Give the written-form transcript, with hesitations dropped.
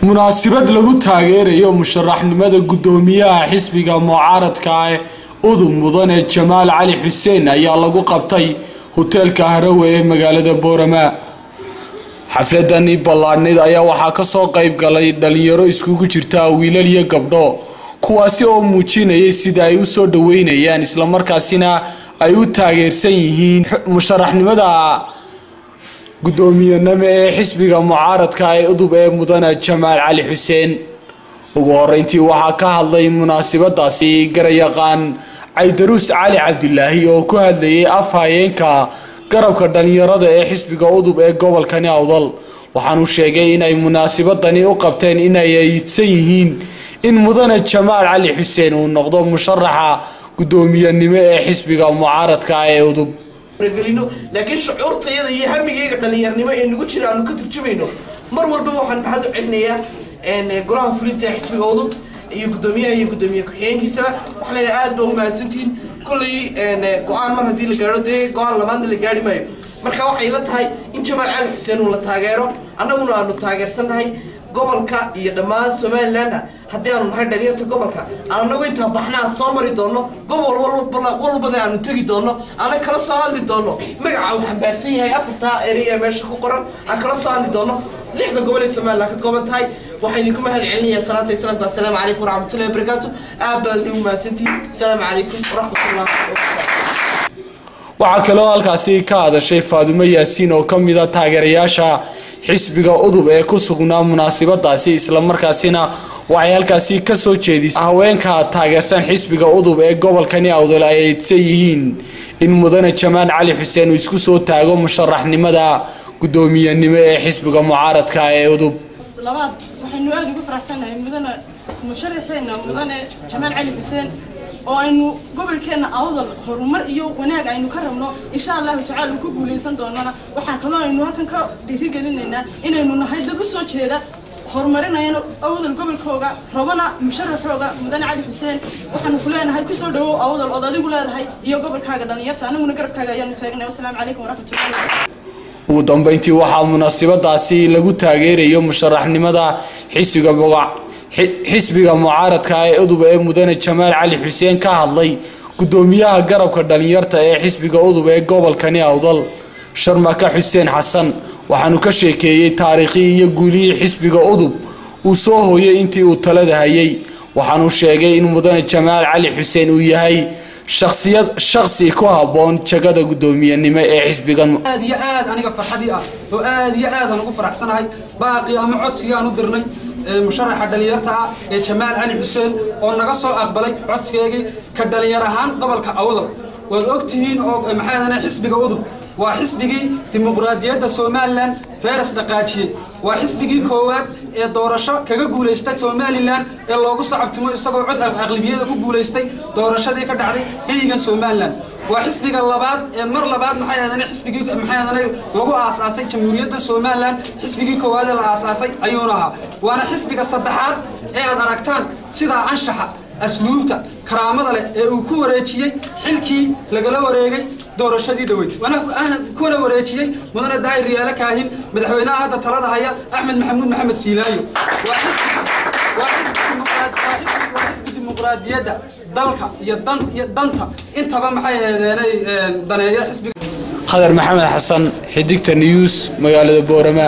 munaasabad lagu taageerayo musharaxnimada gudoomiyaha xisbiga mucaaradka ah udub mudane Jamaal Cali Xuseen ayaa lagu qabtay hotelka Harawe ee magaalada Boorama. xafladani ballaadhneed ayaa waxaa ka soo qayb galay dhalinyaro iskugu jirta wiilal iyo gabdho kuwaasi oo muujinayay sida ay u soo dhaweynayaan isla markaasina ay u taageersan yihiin musharaxnimada gudoomiyaha ee xisbiga mucaaradka ah udub ee mudane Jamaal Cali Xuseen. ugu horeyntii waxaa ka hadlay munaasabadaasi garayaqaan Caydaruus Cali Cabdilaahi oo ku hadlayay afhayeenka garabka dhalinyarada ee xisbiga udub ee gobolka Awdal. waxaanu sheegay in ay munaasabadani u qabteen in ay ayidsan yihiin in mudane Jamaal Cali Xuseen uu noqdo musharaxa gudoomiyaha ee xisbiga mucaaradka ah ee udub. laakiin shucuurtayada iyo hamigayga dhalinyarnimo ee nagu jira aanu ka turjumayno mar walba waxaan maxad u celinayaa golaha fulinta xisbiga udub iyo gudoomiye ku-xigeenkiisa waxa la aad baa u mahadsantiin kulli go'aan mar hadii la gaaro go'aan labaad la gaari maayo marka waxay la tahay in Jamaal Cali Xuseen uu la taageero annaguna aanu taageersanahay gobolka iyo dhammaan Somaliland haddii aanu nahay dhalinyarta gobolka anagu inta baxnaa soo mari doono gobol walba aanu tagi doono ana kala soo hadli doono magaca uu xambaarsan yahay afarta area meesha ku qoran aan kala soo hadli doono lixda gobol ee Somaliland ka kooban tahay. waxaan idinku mahad celinayaa salaanta islaamka. assalaamu calaykum waraxmatullaahi wabarakaatuh. aabbaad u mahadsantihiin. assalaamu calaykum waraxmatullaahi wabarakaatuh. waxaa kaloo halkaasi ka hadashay Faadumo Yaasiin oo ka mid ah taageerayaasha xisbiga udub ee ku sugnaa munaasabadaasi isla markaasina waxay halkaasi ka soo jeedisay haweenka taageersan xisbiga udub ee gobolka Awdal ay ayidsan yihiin in mudane Jamaal Cali Xuseen uu isku soo taago musharaxnimada gudoomiyaha ee xisbiga mucaaradka ah ee udub. labaad waxaynu aad ugu faraxsanahay mudane musharaxeena mudane Jamaal Cali Xuseen oo aynu gobolkeena Awdal horumar iyo wanaag aynu ka rabno insha Allah tacaala ku guuleysan doonana waxa kale oo aynu halkan ka dhiirigelinaynaa inaynu nahay dad u soo jeeda horumarinayna Awdal gobolkooga rabana musharaxooga mudane Cali Xuseen waxaanu ku leenahay ku soo dhawow Awdal oo adigu leedahay iyo gobolkaaga dhalinyarta anaguna garabkaaga ayaanu taagnahay. assalaamu calaykum waraxmatullaahi wabarakaatuh. ugu dambeyntii waxaa munaasabadaasi lagu taageerayo musharaxnimada xisbiga mucaaradka ah ee udub ee mudane Jamaal Cali Xuseen ka hadlay gudoomiyaha garabka dhalinyarta ee xisbiga udub ee gobolka Awdal Sharmaka Xuseen Xasan. waxaanu ka sheekeeyay taariikhi iyo guulihii xisbiga udub uu soo hooyay intii uu talada hayay. waxaanu sheegay in mudane Jamaal Cali Xuseen uu yahay shakhsi ku haboon jagada gudoomiyaha ee xisbigan. aad iyo aad aniga farxadii ah oo aad iyo aad aan ugu faraxsanahay baaqi ama codsiga aan u dirnay musharaxa dhalinyarta ah ee Jamaal Cali Xuseen oo naga soo aqbalay codsigeegii ka dhalinyar ahaan gobolka Awdal. waad ogtihiin oo maxaadana xisbiga udub waa xisbigii dimuqraadiyadda Somaliland feeras dhaqaajiyay waa xisbigii koowaad ee doorasho kaga guuleystay Somaliland ee loogu sacabtimo isagoo cod aqlabiyada ku guuleystay doorashadii ka dhacday geyiga Somaliland. waa xisbiga labaad ee mar labaad xisbigii lagu aasaasay jamhuuriyadda Somaliland xisbigii koowaad ee la aasaasay ayuuna ahaa. waana xisbiga saddexaad ee aad aragtaan sida anshaxa asluubta karaamada leh ee uu ku wareejiyay xilkii lagala wareegay doorashadii dhaweyd wana kuna wareejiyay mudane Daahir Riyaale Kaahin madaxweynaha hadda talada haya Axmed Maxamed Siilaayo. waa xisbi dimuqraadiyadda dalka iyo danta intaba maxay ahaydeenay daneeyo xisbiga. Khadar Maxamed Xasan Xidigta News magaalada Boorama.